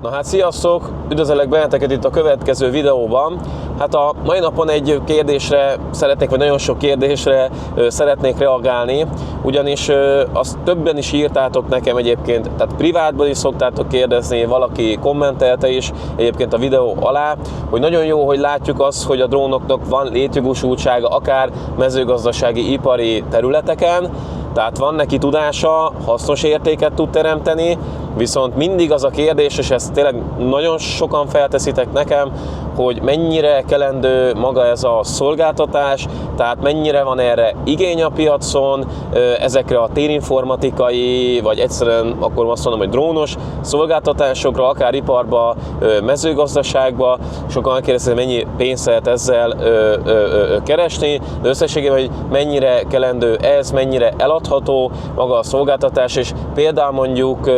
Na hát sziasztok! Üdvözöllek benneteket itt a következő videóban. Hát a mai napon egy kérdésre szeretnék, vagy nagyon sok kérdésre szeretnék reagálni, ugyanis azt többen is írtátok nekem egyébként, tehát privátban is szoktátok kérdezni, valaki kommentelte is egyébként a videó alá, hogy nagyon jó, hogy látjuk azt, hogy a drónoknak van létjogosultsága akár mezőgazdasági, ipari területeken, tehát van neki tudása, hasznos értéket tud teremteni, viszont mindig az a kérdés, és ezt tényleg nagyon sokan felteszitek nekem, hogy mennyire kelendő maga ez a szolgáltatás, tehát mennyire van erre igény a piacon, ezekre a térinformatikai, vagy egyszerűen akkor azt mondom, hogy drónos szolgáltatásokra, akár iparba, mezőgazdaságba. Sokan kérdezik, hogy mennyi pénzt lehet ezzel keresni, de összességében, hogy mennyire kelendő ez, mennyire eladható maga a szolgáltatás, és például mondjuk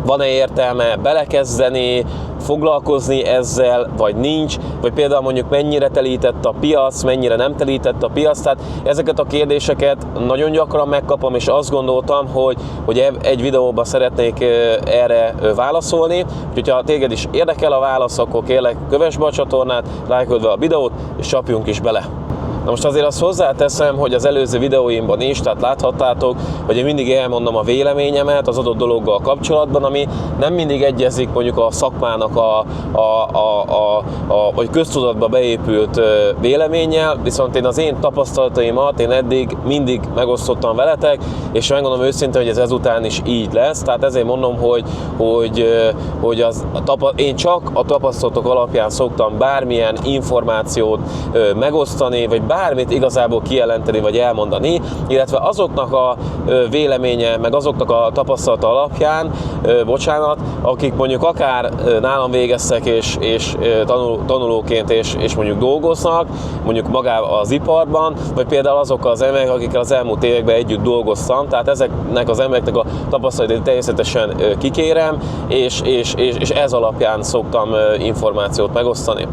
van-e értelme belekezdeni, foglalkozni ezzel, vagy nincs, vagy például mondjuk mennyire telített a piac, mennyire nem telített a piac, tehát ezeket a kérdéseket nagyon gyakran megkapom, és azt gondoltam, hogy egy videóban szeretnék erre válaszolni, úgyhogy ha téged is érdekel a válasz, akkor kérlek, kövess be a csatornát, lájkold a videót, és csapjunk is bele. Na most azért azt hozzáteszem, hogy az előző videóimban is, tehát láthattátok, hogy én mindig elmondom a véleményemet az adott dologgal kapcsolatban, ami nem mindig egyezik mondjuk a szakmának vagy köztudatba beépült véleménnyel, viszont én az én tapasztalataimat én eddig mindig megosztottam veletek, és megmondom őszintén, hogy ez ezután is így lesz, tehát ezért mondom, hogy én csak a tapasztalatok alapján szoktam bármilyen információt megosztani, vagy bármit igazából kijelenteni, vagy elmondani, illetve azoknak a véleménye, meg azoknak a tapasztalata alapján, akik mondjuk akár nálam végeztek, és tanulóként, és mondjuk dolgoznak, mondjuk magában az iparban, vagy például azok az emberek, akikkel az elmúlt években együtt dolgoztam, tehát ezeknek az embereknek a tapasztalatait természetesen kikérem, és ez alapján szoktam információt megosztani.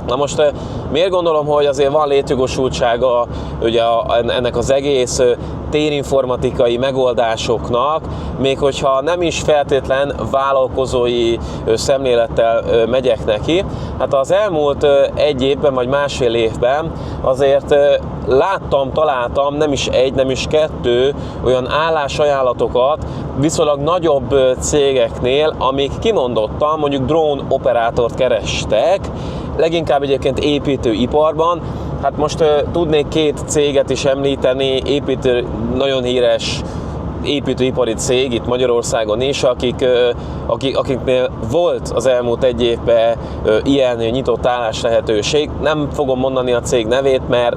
Na most miért gondolom, hogy azért van létjogosultsága ugye ennek az egész térinformatikai megoldásoknak, még hogyha nem is feltétlen vállalkozói szemlélettel megyek neki. Hát az elmúlt egy évben vagy másfél évben azért találtam nem is egy, nem is kettő olyan állásajánlatokat viszonylag nagyobb cégeknél, amik kimondottan mondjuk drón operátort kerestek, leginkább egyébként építőiparban. Hát most tudnék két céget is említeni, nagyon híres építőipari cég itt Magyarországon is, akiknél volt az elmúlt egy évben ilyen nyitott állás lehetőség. Nem fogom mondani a cég nevét, mert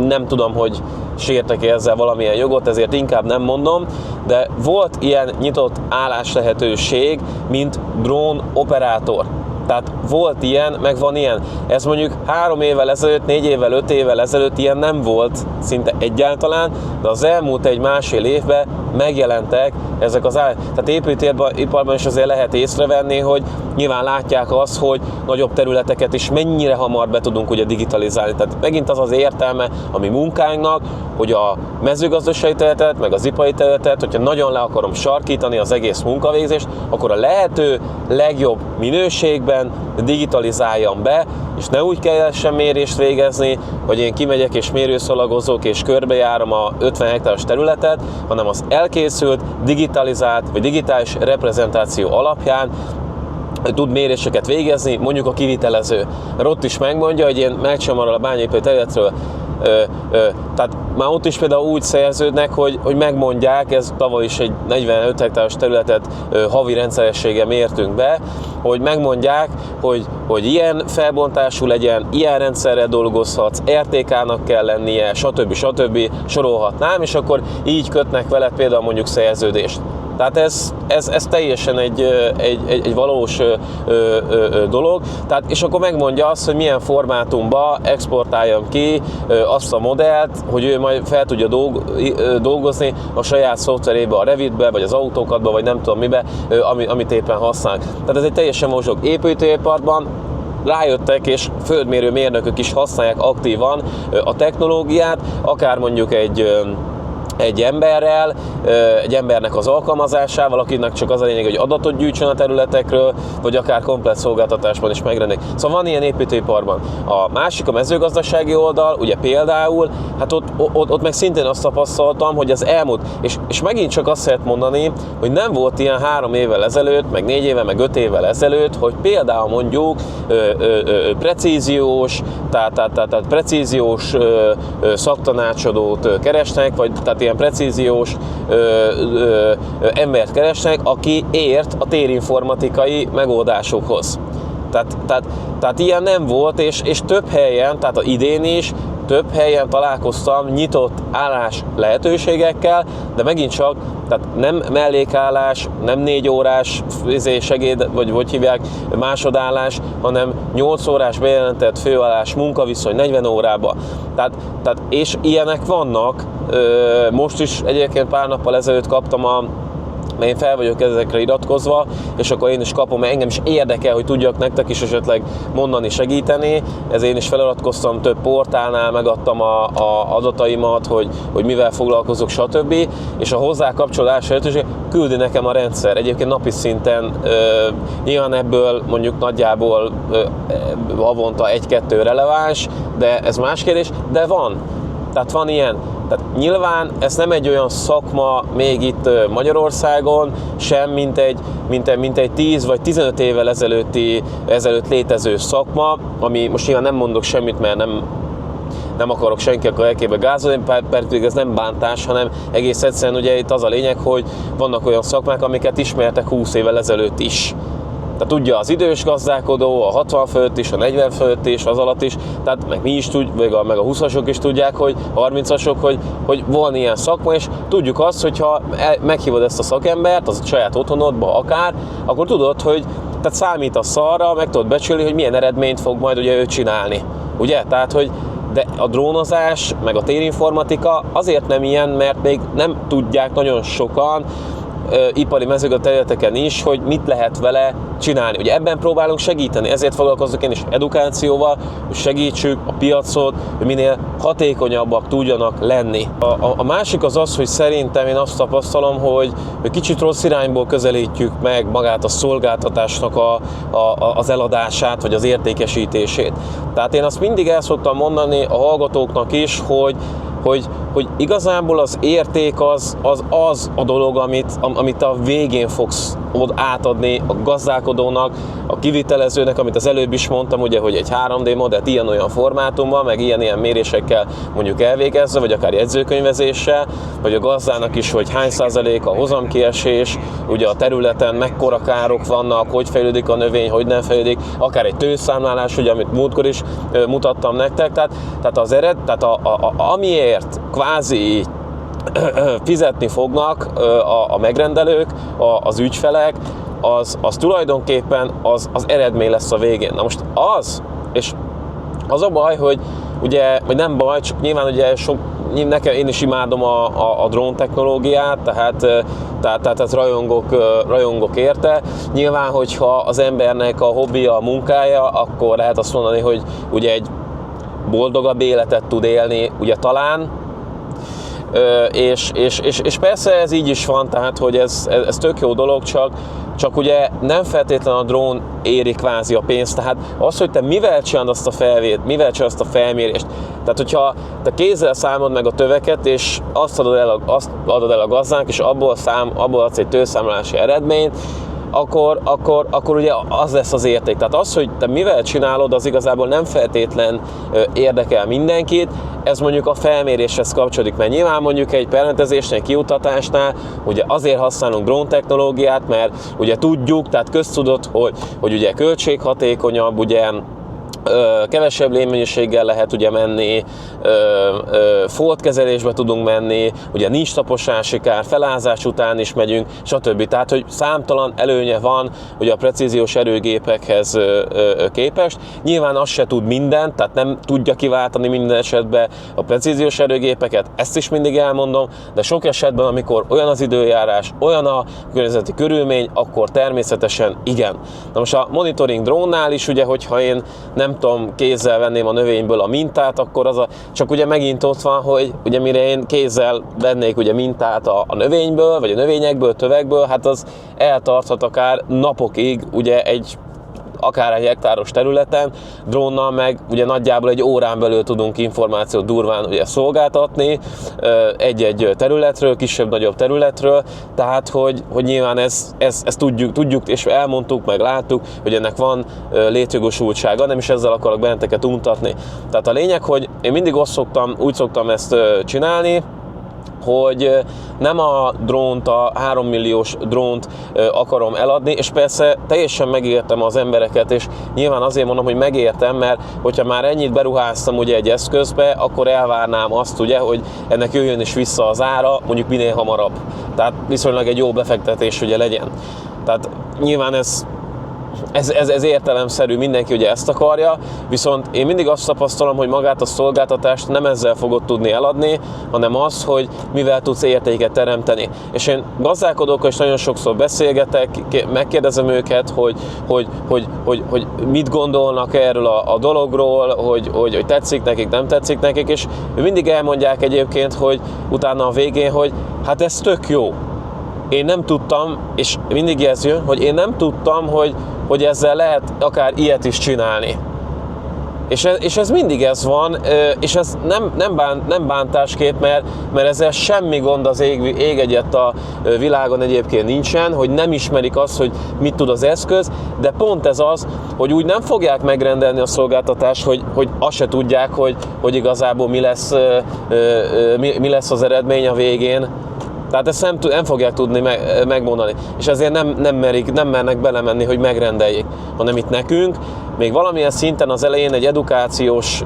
nem tudom, hogy sértek-e ezzel valamilyen jogot, ezért inkább nem mondom, de volt ilyen nyitott állás lehetőség, mint drón operátor. Tehát volt ilyen, meg van ilyen. Ez mondjuk 3 évvel ezelőtt, 4 évvel, 5 évvel ezelőtt ilyen nem volt szinte egyáltalán, de az elmúlt egy-másfél évben megjelentek ezek az tehát építőiparban is azért lehet észrevenni, hogy nyilván látják azt, hogy nagyobb területeket is mennyire hamar be tudunk ugye digitalizálni. Tehát megint az az értelme a mi munkánknak, hogy a mezőgazdasági területet, meg az ipari területet, hogyha nagyon le akarom sarkítani az egész munkavégzést, akkor a lehető legjobb minőségben digitalizáljam be, és ne úgy kelljen mérést végezni, hogy én kimegyek és mérőszalagozok és körbejárom a 50 hektáros területet, hanem az elkészült, digitalizált vagy digitális reprezentáció alapján tud méréseket végezni, mondjuk a kivitelező. Mert ott is megmondja, hogy én megcsinálom arról a bányai területről, tehát már ott is például úgy szerződnek, hogy megmondják, ez tavaly is egy 45 hektáros területet havi rendszerességgel mértünk be, hogy megmondják, hogy ilyen felbontású legyen, ilyen rendszerrel dolgozhatsz, RTK-nak kell lennie, stb. Sorolhatnám, és akkor így kötnek veled például mondjuk szerződést. Tehát ez teljesen egy valós dolog. Tehát, és akkor megmondja azt, hogy milyen formátumba exportáljam ki azt a modellt, hogy ő majd fel tudja dolgozni a saját szoftverébe, a Revitbe, vagy az autókatba, vagy nem tudom mibe, amit éppen használnak. Tehát ez egy teljesen valós dolog. Építőiparban rájöttek, és földmérő mérnökök is használják aktívan a technológiát, akár mondjuk egy egy emberrel, egy embernek az alkalmazásával, akinek csak az a lényeg, hogy adatot gyűjtsön a területekről, vagy akár komplet szolgáltatásban is megjelenik. Szóval van ilyen építőiparban. A másik, a mezőgazdasági oldal, ugye például, hát ott meg szintén azt tapasztaltam, hogy az elmúlt, és megint csak azt lehet mondani, hogy nem volt ilyen 3 évvel ezelőtt, meg 4 évvel, meg 5 évvel ezelőtt, hogy például mondjuk precíziós, tehát precíziós szaktanácsadót keresnek, vagy tehát ilyen precíziós embert keresnek, aki ért a térinformatikai megoldásokhoz. Tehát ilyen nem volt, és több helyen, tehát idén is, több helyen találkoztam nyitott állás lehetőségekkel, de megint csak, tehát nem mellékállás, nem 4 órás segéd, vagy hogy hívják, másodállás, hanem 8 órás bejelentett főállás munkaviszony 40 órába. Tehát és ilyenek vannak, most is egyébként pár nappal ezelőtt kaptam mert én fel vagyok ezekre iratkozva, és akkor én is kapom, mert engem is érdekel, hogy tudjak nektek is esetleg mondani, segíteni. Ezért én is feliratkoztam több portálnál, megadtam a adataimat, hogy mivel foglalkozok, stb. És a hozzá kapcsolódás lehetőség küldi nekem a rendszer. Egyébként napi szinten nyilván ebből mondjuk nagyjából havonta 1-2 releváns, de ez más kérdés, de van. Tehát van ilyen. Tehát nyilván ez nem egy olyan szakma még itt Magyarországon sem, mint egy 10 vagy 15 évvel ezelőtt létező szakma, ami most nyilván nem mondok semmit, mert nem akarok senki a lelkébe gázolni, pedig ez nem bántás, hanem egész egyszerűen ugye itt az a lényeg, hogy vannak olyan szakmák, amiket ismertek 20 évvel ezelőtt is. Tehát tudja az idős gazdálkodó, a 60 fölött is, a 40 fölött is, az alatt is, tehát meg mi is tudjuk, meg a 20-asok is tudják, hogy 30-asok, hogy van ilyen szakma, és tudjuk azt, hogyha meghívod ezt a szakembert, az saját otthonodba akár, akkor tudod, hogy tehát számítasz arra, meg tudod becsülni, hogy milyen eredményt fog majd ugye ő csinálni. Ugye? Tehát, hogy de a drónozás, meg a térinformatika azért nem ilyen, mert még nem tudják nagyon sokan, ipari mezőgazdasági területeken is, hogy mit lehet vele csinálni. Ugye ebben próbálunk segíteni, ezért foglalkozok én is edukációval, hogy segítsük a piacot, hogy minél hatékonyabbak tudjanak lenni. A másik az, hogy szerintem én azt tapasztalom, hogy kicsit rossz irányból közelítjük meg magát a szolgáltatásnak az eladását, vagy az értékesítését. Tehát én azt mindig el szoktam mondani a hallgatóknak is, hogy igazából az érték az a dolog, amit a végén fogsz átadni a gazdálkodónak, a kivitelezőnek, amit az előbb is mondtam, ugye, hogy egy 3D modellt ilyen-olyan formátumban, meg ilyen mérésekkel mondjuk elvégezve, vagy akár jegyzőkönyvezéssel, vagy a gazdának is, hogy hány százalék a hozamkiesés, ugye a területen mekkora károk vannak, hogy fejlődik a növény, hogy nem fejlődik, akár egy tőzszámlálás, ugye, amit múltkor is mutattam nektek, tehát amiért kvázi fizetni fognak a megrendelők, az ügyfelek, az tulajdonképpen az eredmény lesz a végén. Na most és az a baj, hogy ugye, vagy nem baj, csak nyilván ugye én is imádom a drón technológiát, tehát ez rajongok érte. Nyilván, hogyha az embernek a hobbija, a munkája, akkor lehet azt mondani, hogy ugye egy boldogabb életet tud élni, ugye talán, és persze ez így is van, tehát hogy ez tök jó dolog, csak ugye nem feltétlenül a drón éri kvázi a pénzt, tehát az, hogy te mivel csinálod azt a felmérést, tehát hogyha te kézzel számolod meg a töveket, és azt adod el a gazdának, és abból adsz egy tőzszámlálási eredményt, akkor ugye az lesz az érték. Tehát az, hogy te mivel csinálod, az igazából nem feltétlen érdekel mindenkit, ez mondjuk a felméréshez kapcsolódik, mert nyilván mondjuk egy permetezésnél, kiutatásnál ugye azért használunk drón technológiát, mert ugye tudjuk, tehát köztudott, hogy ugye költséghatékonyabb, ugye kevesebb lénmennyiséggel lehet ugye menni, foltkezelésbe tudunk menni, ugye nincs taposási kár, felázás után is megyünk, stb. Tehát, hogy számtalan előnye van ugye a precíziós erőgépekhez képest. Nyilván az se tud mindent, tehát nem tudja kiváltani minden esetben a precíziós erőgépeket, ezt is mindig elmondom, de sok esetben, amikor olyan az időjárás, olyan a környezeti körülmény, akkor természetesen igen. Na most a monitoring drónnál is ugye, hogyha én nem tudom, kézzel venném a növényből a mintát, akkor csak ugye megint ott van, hogy ugye mire én kézzel vennék ugye mintát a növényből, vagy a növényekből, tövekből, hát az eltarthat akár napokig ugye akár egy hektáros területen, drónnal meg ugye nagyjából egy órán belül tudunk információt durván ugye szolgáltatni egy-egy területről, kisebb-nagyobb területről, tehát hogy nyilván ezt tudjuk és elmondtuk, meg láttuk, hogy ennek van létjogosultsága, nem is ezzel akarok benneteket untatni. Tehát a lényeg, hogy én mindig úgy szoktam ezt csinálni, hogy nem a drónt, a 3 milliós drónt akarom eladni, és persze teljesen megértem az embereket, és nyilván azért mondom, hogy megértem, mert hogyha már ennyit beruháztam ugye egy eszközbe, akkor elvárnám azt ugye, hogy ennek jöjjön is vissza az ára, mondjuk minél hamarabb. Tehát viszonylag egy jó befektetés ugye legyen. Tehát nyilván ez értelemszerű, mindenki ugye ezt akarja, viszont én mindig azt tapasztalom, hogy magát a szolgáltatást nem ezzel fogod tudni eladni, hanem az, hogy mivel tudsz értéket teremteni. És én gazdálkodókkal is nagyon sokszor beszélgetek, megkérdezem őket, hogy mit gondolnak erről a dologról, hogy tetszik nekik, nem tetszik nekik, és mindig elmondják egyébként, hogy utána a végén, hogy hát ez tök jó. Én nem tudtam, és mindig ez jön, hogy én nem tudtam, hogy ezzel lehet akár ilyet is csinálni. És ez mindig ez van, és ez nem bántásképp, mert ezzel semmi gond az ég egyet a világon egyébként nincsen, hogy nem ismerik azt, hogy mit tud az eszköz, de pont ez az, hogy úgy nem fogják megrendelni a szolgáltatást, hogy azt se tudják, hogy igazából mi lesz az eredmény a végén. Tehát ezt nem fogják tudni megmondani, és ezért nem mernek belemenni, hogy megrendeljék, hanem itt nekünk még valamilyen szinten az elején egy edukációs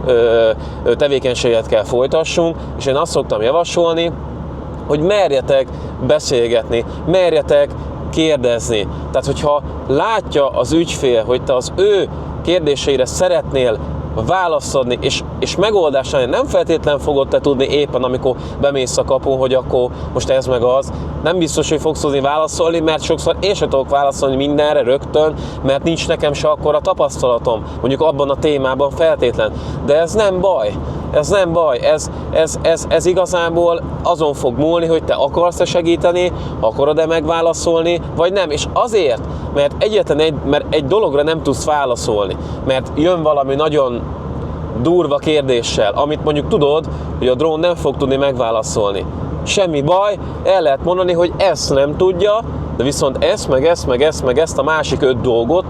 tevékenységet kell folytassunk, és én azt szoktam javasolni, hogy merjetek beszélgetni, merjetek kérdezni. Tehát, hogyha látja az ügyfél, hogy te az ő kérdéseire szeretnél választ adni, és megoldásra nem feltétlen fogod te tudni éppen, amikor bemész a kapun, hogy akkor most ez meg az. Nem biztos, hogy fogsz tudni válaszolni, mert sokszor én sem tudok válaszolni mindenre rögtön, mert nincs nekem se akkora tapasztalatom, mondjuk abban a témában feltétlen. De ez nem baj. Ez nem baj, ez igazából azon fog múlni, hogy te akarsz-e segíteni, akarod-e megválaszolni, vagy nem. És azért, mert egy dologra nem tudsz válaszolni, mert jön valami nagyon durva kérdéssel, amit mondjuk tudod, hogy a drón nem fog tudni megválaszolni. Semmi baj, el lehet mondani, hogy ezt nem tudja, de viszont ezt a másik 5 dolgot,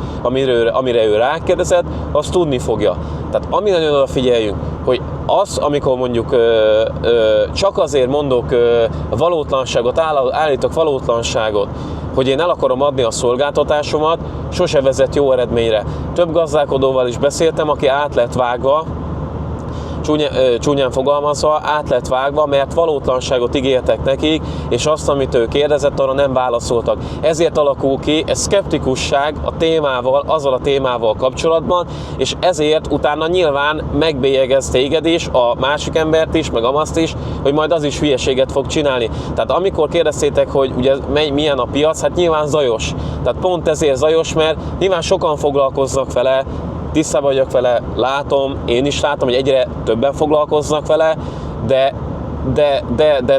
amire ő rákérdezett, azt tudni fogja. Tehát ami nagyon odafigyeljünk, hogy amikor mondjuk csak azért mondok valótlanságot, állítok valótlanságot, hogy én el akarom adni a szolgáltatásomat, sose vezet jó eredményre. Több gazdálkodóval is beszéltem, aki át lett vágva, csúnyán fogalmazva, át lett vágva, mert valótlanságot ígértek nekik, és azt, amit ő kérdezett, arra nem válaszoltak. Ezért alakul ki egy szkeptikusság azzal a témával kapcsolatban, és ezért utána nyilván megbélyegez téged is, a másik embert is, meg azt is, hogy majd az is hülyeséget fog csinálni. Tehát amikor kérdeztétek, hogy ugye milyen a piac, hát nyilván zajos. Tehát pont ezért zajos, mert nyilván sokan foglalkoznak vele, tisztában vagyok vele, látom, én is látom, hogy egyre többen foglalkoznak vele,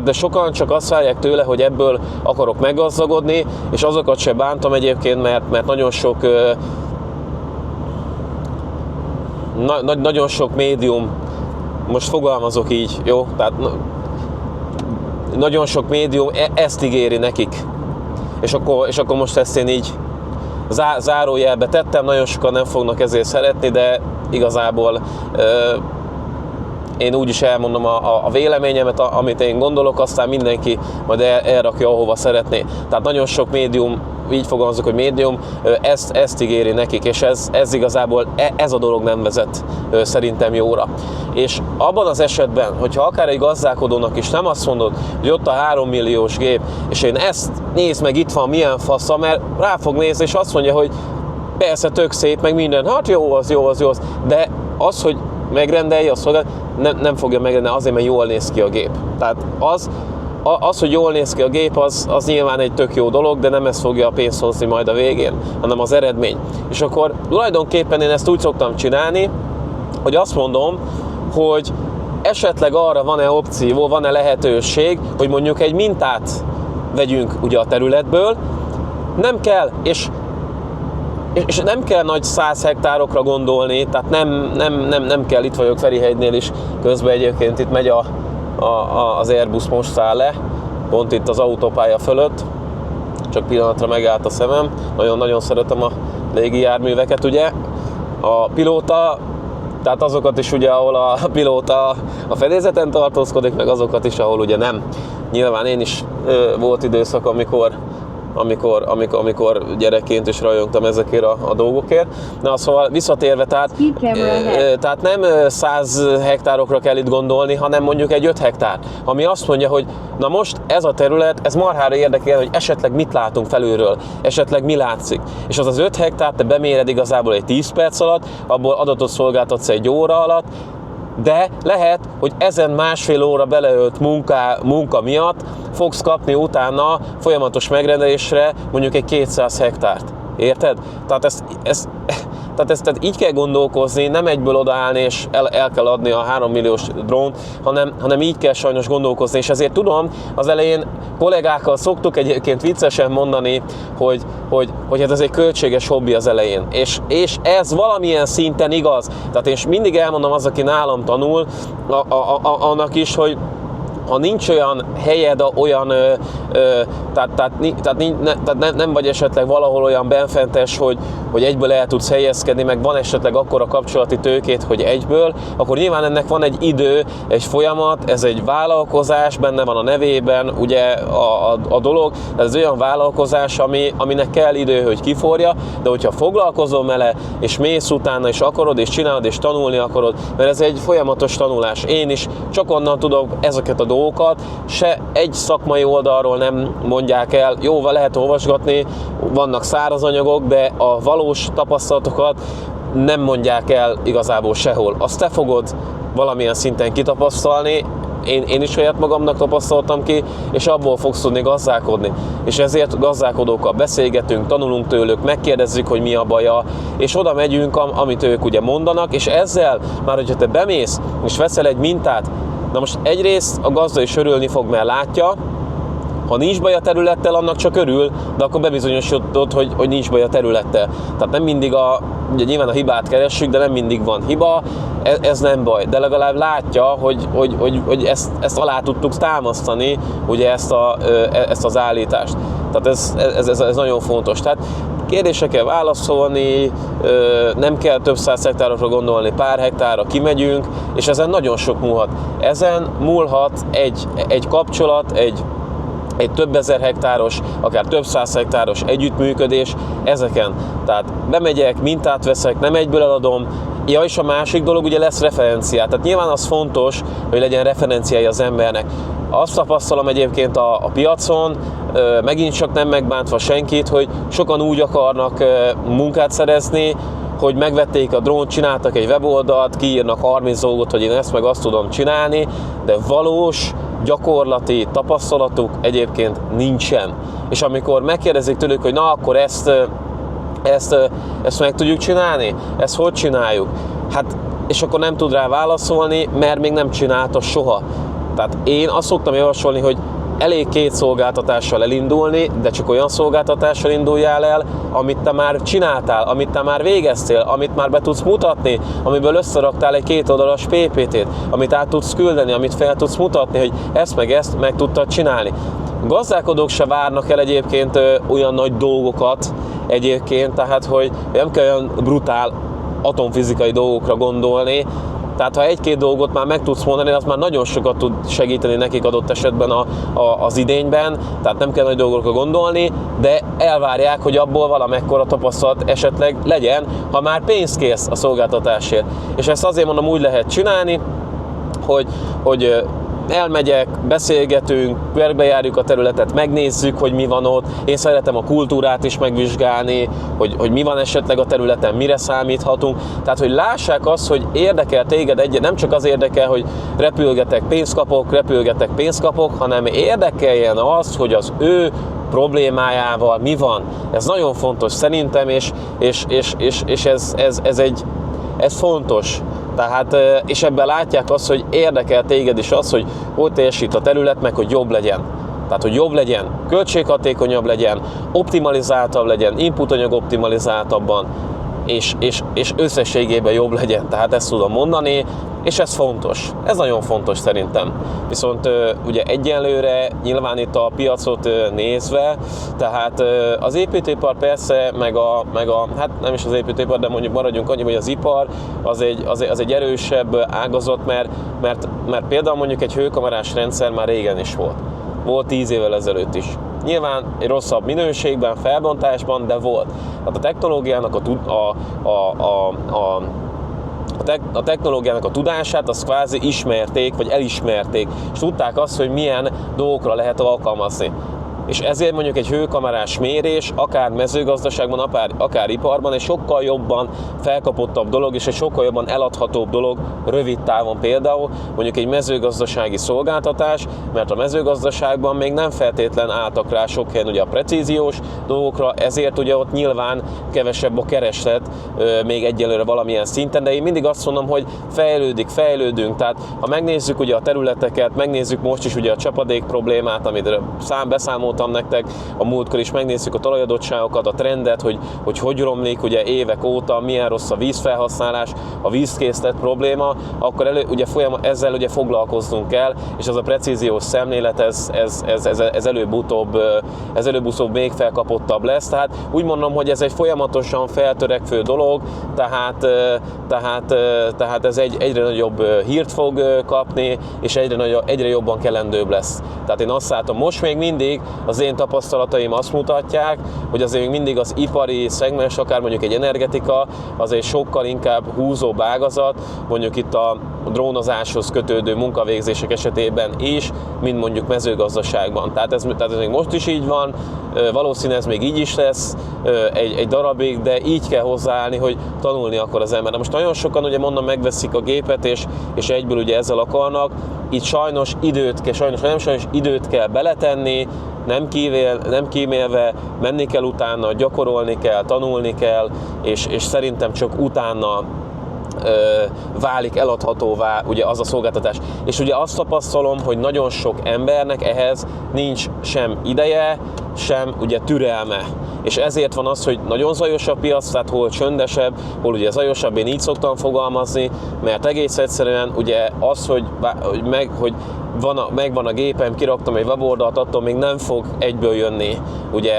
de sokan csak azt várják tőle, hogy ebből akarok meggazdagodni, és azokat se bántam egyébként, mert nagyon sok médium, most fogalmazok így, jó? Tehát nagyon sok médium ezt ígéri nekik. És akkor most ezt én így zárójelbe tettem, nagyon sokan nem fognak ezért szeretni, de igazából én úgyis elmondom a véleményemet, amit én gondolok, aztán mindenki majd elrakja, ahova szeretné. Tehát nagyon sok médium, így fogalmazok, hogy médium, ezt ígéri nekik, és ez igazából ez a dolog nem vezet szerintem jóra. És abban az esetben, hogyha akár egy gazdálkodónak is nem azt mondod, hogy ott a 3 milliós gép, és én ezt nézd meg, itt van, milyen fasza, mert rá fog nézni, és azt mondja, hogy persze tök szép, meg minden, hát jó az, de az, hogy megrendelje a szolgáltatást, nem fogja megrendelni azért, mert jól néz ki a gép. Tehát az, hogy jól néz ki a gép, az nyilván egy tök jó dolog, de nem ez fogja a pénzt hozni majd a végén, hanem az eredmény. És akkor tulajdonképpen én ezt úgy szoktam csinálni, hogy azt mondom, hogy esetleg arra van-e opció, van-e lehetőség, hogy mondjuk egy mintát vegyünk ugye a területből, nem kell, és nem kell nagy 100 hektárokra gondolni, tehát nem kell, itt vagyok Ferihegynél is, közben egyébként itt megy az Airbus, most száll le, pont itt az autópálya fölött, csak pillanatra megállt a szemem, nagyon-nagyon szeretem a légijárműveket, ugye, a pilóta, tehát azokat is ugye, ahol a pilóta a fedélzeten tartózkodik, meg azokat is, ahol ugye nem. Nyilván én is volt időszak, amikor gyerekként is rajongtam ezekért a dolgokért. Na, szóval visszatérve, tehát nem 100 hektárokra kell itt gondolni, hanem mondjuk egy 5 hektár. Ami azt mondja, hogy na most ez a terület, ez marhára érdekel, hogy esetleg mit látunk felülről, esetleg mi látszik. És az 5 hektár te beméred igazából egy 10 perc alatt, abból adatot szolgáltatsz egy óra alatt, de lehet, hogy ezen másfél óra beleölt munka miatt fogsz kapni utána folyamatos megrendelésre mondjuk egy 200 hektárt. Érted? Tehát ezt így kell gondolkozni, nem egyből odaállni és el kell adni a 3 milliós drónt, hanem így kell sajnos gondolkozni. És ezért tudom, az elején kollégákkal szoktuk egyébként viccesen mondani, hogy hát ez egy költséges hobbi az elején. És ez valamilyen szinten igaz. Tehát én mindig elmondom az, aki nálam tanul, annak is, hogy ha nincs olyan helyed, tehát nem vagy esetleg valahol olyan benfentes, hogy egyből el tudsz helyezkedni, meg van esetleg akkora kapcsolati tőkét, hogy egyből, akkor nyilván ennek van egy idő, egy folyamat, ez egy vállalkozás, benne van a nevében ugye a dolog, ez olyan vállalkozás, aminek kell idő, hogy kiforja, de hogyha foglalkozol vele, és mész utána, és akarod, és csinálod, és tanulni akarod, mert ez egy folyamatos tanulás. Én is csak onnan tudok ezeket a dolgokat, se egy szakmai oldalról nem mondják el, jó, lehet olvasgatni, vannak száraz anyagok, de a valós tapasztalatokat nem mondják el igazából sehol. Azt te fogod valamilyen szinten kitapasztalni, én is saját magamnak tapasztaltam ki, és abból fogsz tudni gazdálkodni. És ezért gazdálkodókkal beszélgetünk, tanulunk tőlük, megkérdezzük, hogy mi a baja, és oda megyünk, amit ők ugye mondanak, és ezzel már, hogyha te bemész, és veszel egy mintát, na most egyrészt a gazda is örülni fog, mert látja, ha nincs baj a területtel, annak csak örül, de akkor bebizonyosodott, hogy nincs baj a területtel. Tehát nem mindig ugye nyilván a hibát keressük, de nem mindig van hiba, ez nem baj. De legalább látja, hogy ezt alá tudtuk támasztani, ugye ezt az állítást. Tehát ez nagyon fontos. Tehát kérdésre kell válaszolni, nem kell több 100 hektárokra gondolni, pár hektárra kimegyünk, és ezen nagyon sok múlhat. Ezen múlhat egy kapcsolat, egy több ezer hektáros, akár több 100 hektáros együttműködés ezeken. Tehát bemegyek, mintát veszek, nem egyből eladom. Ja, és a másik dolog, ugye lesz referenciát. Tehát nyilván az fontos, hogy legyen referenciája az embernek. Azt tapasztalom egyébként a piacon, megint csak nem megbántva senkit, hogy sokan úgy akarnak munkát szerezni, hogy megvették a drónt, csináltak egy weboldalt, kiírnak 30 dolgot, hogy én ezt meg azt tudom csinálni, de valós, gyakorlati tapasztalatuk egyébként nincsen. És amikor megkérdezik tőlük, hogy na akkor ezt meg tudjuk csinálni? Ezt hogy csináljuk? Hát, és akkor nem tud rá válaszolni, mert még nem csinálta soha. Tehát én azt szoktam javasolni, hogy elég 2 szolgáltatással elindulni, de csak olyan szolgáltatással induljál el, amit te már csináltál, amit te már végeztél, amit már be tudsz mutatni, amiből összeraktál egy 2 oldalas PPT-t, amit át tudsz küldeni, amit fel tudsz mutatni, hogy ezt meg tudtad csinálni. Gazdálkodók se várnak el egyébként olyan nagy dolgokat egyébként, tehát hogy nem kell olyan brutál atomfizikai dolgokra gondolni. Tehát ha 1-2 dolgot már meg tudsz mondani, az már nagyon sokat tud segíteni nekik adott esetben az idényben, tehát nem kell nagy dolgokra gondolni, de elvárják, hogy abból valamekkora tapasztalat esetleg legyen, ha már pénzt kérsz a szolgáltatásért. És ezt azért mondom, úgy lehet csinálni, hogy elmegyek, beszélgetünk, körbejárjuk a területet, megnézzük, hogy mi van ott. Én szeretem a kultúrát is megvizsgálni, hogy mi van esetleg a területen, mire számíthatunk. Tehát, hogy lássák azt, hogy érdekel téged nem csak az érdekel, hogy repülgetek, pénzt kapok, hanem érdekeljen az, hogy az ő problémájával mi van. Ez nagyon fontos szerintem, és ez fontos. Tehát, és ebben látják azt, hogy érdekel téged is az, hogy teljesít a terület, meg hogy jobb legyen. Tehát, hogy jobb legyen, költséghatékonyabb legyen, optimalizáltabb legyen, inputanyag optimalizáltabban, és összességében jobb legyen. Tehát ezt tudom mondani, és ez fontos. Ez nagyon fontos szerintem. Viszont ugye egyenlőre nyilván itt a piacot nézve, tehát az építőipar persze, hát nem is az építőipar, de mondjuk maradjunk annyi, hogy az ipar az egy erősebb ágazat, mert például mondjuk egy hőkamerás rendszer már régen is volt. Volt 10 évvel ezelőtt is. Nyilván egy rosszabb minőségben, felbontásban, de volt. Tehát a technológiának a technológiának a tudását azt kvázi ismerték, vagy elismerték, és tudták azt, hogy milyen dolgokra lehet alkalmazni. És ezért mondjuk egy hőkamerás mérés, akár mezőgazdaságban, akár iparban egy sokkal jobban felkapottabb dolog, és egy sokkal jobban eladhatóbb dolog rövid távon például, mondjuk egy mezőgazdasági szolgáltatás, mert a mezőgazdaságban még nem feltétlen álltak rá sok helyen ugye a precíziós dolgokra, ezért ugye ott nyilván kevesebb a kereslet még egyelőre valamilyen szinten, de én mindig azt mondom, hogy fejlődünk, tehát ha megnézzük ugye a területeket, megnézzük most is ugye a csapadék problémát, amit beszámoltam nektek, a múltkor is megnézzük a talajadottságokat, a trendet, hogy romlik ugye évek óta, milyen rossz a vízfelhasználás, a vízkészlet probléma, akkor ugye ezzel ugye foglalkoznunk kell, és az a precíziós szemlélet, ez előbb-utóbb még felkapottabb lesz. Tehát úgy mondom, hogy ez egy folyamatosan feltörekvő dolog, tehát ez egyre nagyobb hírt fog kapni, és egyre jobban kellendőbb lesz. Tehát én azt látom, most még mindig az én tapasztalataim azt mutatják, hogy azért még mindig az ipari szegmens, akár mondjuk egy energetika, az egy sokkal inkább húzóbb ágazat, mondjuk itt a drónozáshoz kötődő munkavégzések esetében is, mint mondjuk mezőgazdaságban. Tehát ez még most is így van, valószínűleg ez még így is lesz egy darabig, de így kell hozzáállni, hogy tanulni akar az ember. De most nagyon sokan ugye mondom, megveszik a gépet, és egyből ugye ezzel akarnak. Itt sajnos időt kell beletenni, nem kímélve, menni kell utána, gyakorolni kell, tanulni kell, és szerintem csak utána válik eladhatóvá ugye az a szolgáltatás. És ugye azt tapasztalom, hogy nagyon sok embernek ehhez nincs sem ideje, sem ugye türelme. És ezért van az, hogy nagyon zajos a piac, tehát hol csöndesebb, hol ugye zajosabb, én így szoktam fogalmazni, mert egész egyszerűen ugye az, hogy megvan a gépem, kiraktam egy weboldalt, attól még nem fog egyből jönni, ugye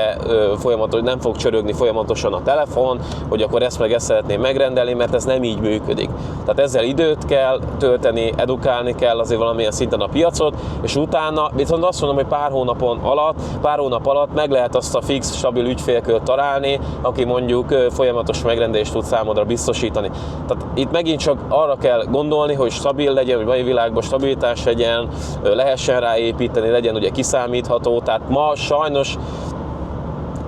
folyamatosan, nem fog csörögni folyamatosan a telefon, hogy akkor ezt szeretném megrendelni, mert ez nem így működik. Tehát ezzel időt kell tölteni, edukálni kell azért valamilyen szinten a piacot, és utána viszont azt mondom, hogy pár hónap alatt meg lehet azt a fix, stabil ügyfélkört találni, aki mondjuk folyamatos megrendelést tud számodra biztosítani. Tehát itt megint csak arra kell gondolni, hogy stabil legyen, hogy mai világban stabilitás legyen, lehessen ráépíteni, legyen ugye kiszámítható, tehát ma sajnos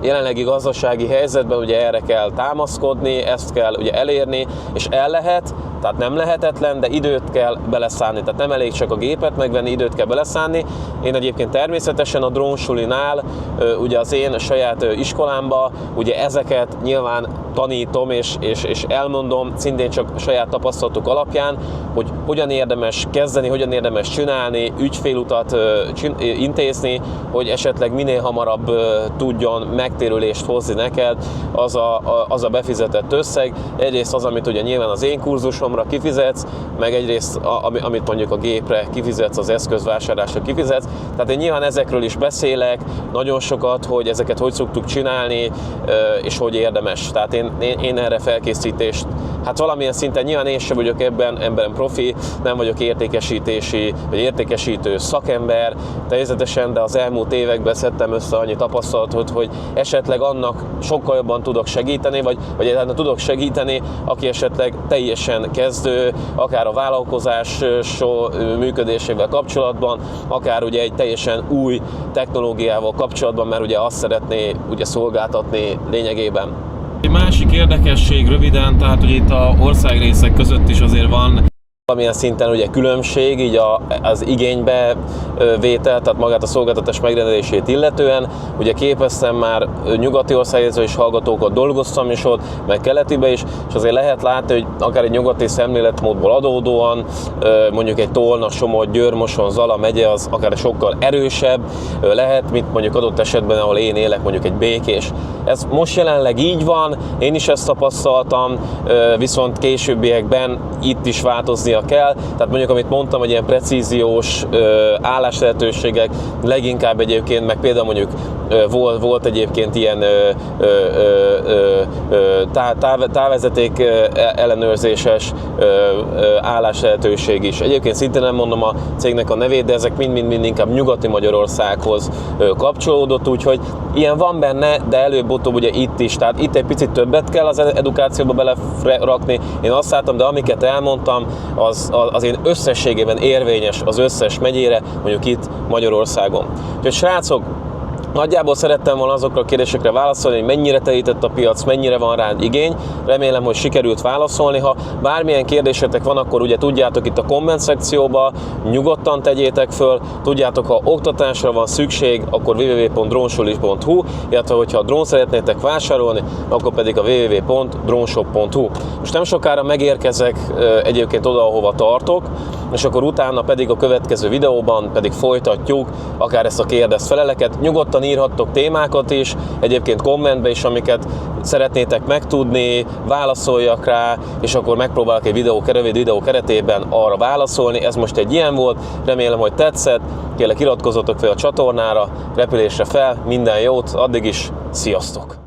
jelenlegi gazdasági helyzetben ugye erre kell támaszkodni, ezt kell ugye elérni, és el lehet, tehát nem lehetetlen, de időt kell beleszánni, tehát nem elég csak a gépet megvenni, időt kell beleszánni. Én egyébként természetesen a drónsulinál, ugye az én saját iskolámba, ugye ezeket nyilván tanítom és elmondom, szintén csak saját tapasztalatok alapján, hogy hogyan érdemes kezdeni, hogyan érdemes csinálni, ügyfélutat intézni, hogy esetleg minél hamarabb tudjon megtérülést hozni neked az a befizetett összeg. Egyrészt az, amit ugye nyilván az én kurzusomra kifizetsz, meg egyrészt amit mondjuk a gépre kifizetsz, az eszközvásárlásra kifizetsz. Tehát én nyilván ezekről is beszélek, nagyon sokat, hogy ezeket hogy szoktuk csinálni, és hogy érdemes. Tehát én erre felkészítést, hát valamilyen szinten nyilván én sem vagyok ebben profi, nem vagyok értékesítési vagy értékesítő szakember, természetesen, de az elmúlt években szedtem össze annyi tapasztalatot, hogy esetleg annak sokkal jobban tudok segíteni, vagy tudok segíteni, aki esetleg teljesen kezdő, akár a vállalkozás működésével kapcsolatban, akár ugye egy teljesen új technológiával kapcsolatban, mert ugye azt szeretné ugye szolgáltatni lényegében. Egy másik érdekesség röviden, tehát hogy itt az országrészek között is azért van valamilyen szinten ugye különbség így az igénybe vétel, tehát magát a szolgáltatás megrendelését illetően. Ugye képeztem már nyugati országrészből is hallgatókat, dolgoztam is ott, meg keletibe is, és és azért lehet látni, hogy akár egy nyugati szemléletmódból adódóan, mondjuk egy Tolna, Somogy, Győr, Moson, Zala megye az akár sokkal erősebb lehet, mint mondjuk adott esetben, ahol én élek, mondjuk egy Békés. Ez most jelenleg így van, én is ezt tapasztaltam, viszont későbbiekben itt is változnia kell. Tehát mondjuk, amit mondtam, hogy ilyen precíziós álláslehetőségek, leginkább egyébként, meg például mondjuk volt egyébként ilyen távvezeték ellenőrzéses álláslehetőség is. Egyébként szintén nem mondom a cégnek a nevét, de ezek mind inkább nyugati Magyarországhoz kapcsolódott, úgyhogy ilyen van benne, de előbb-utóbb ugye itt is. Tehát itt egy picit többet kell az edukációba belerakni. Én azt láttam, de amiket elmondtam, az én összességében érvényes az összes megyére, mondjuk itt Magyarországon. Úgyhogy srácok, nagyjából szerettem volna azokra a kérdésekre válaszolni, hogy mennyire telített a piac, mennyire van rá igény. Remélem, hogy sikerült válaszolni. Ha bármilyen kérdésetek van, akkor ugye tudjátok, itt a komment szekcióba nyugodtan tegyétek föl. Tudjátok, ha oktatásra van szükség, akkor www.droneshop.hu, illetve hogyha drón szeretnétek vásárolni, akkor pedig a www.droneshop.hu. Most nem sokára megérkezek egyébként oda, ahova tartok, és akkor utána pedig a következő videóban pedig folytatjuk akár ezt a kérdez-feleleket. Nyugodtan írhattok témákat is, egyébként kommentbe is, amiket szeretnétek megtudni, válaszoljak rá, és akkor megpróbálok egy rövid videó keretében arra válaszolni. Ez most egy ilyen volt, remélem, hogy tetszett, kérlek iratkozzatok fel a csatornára, repülésre fel, minden jót, addig is, sziasztok!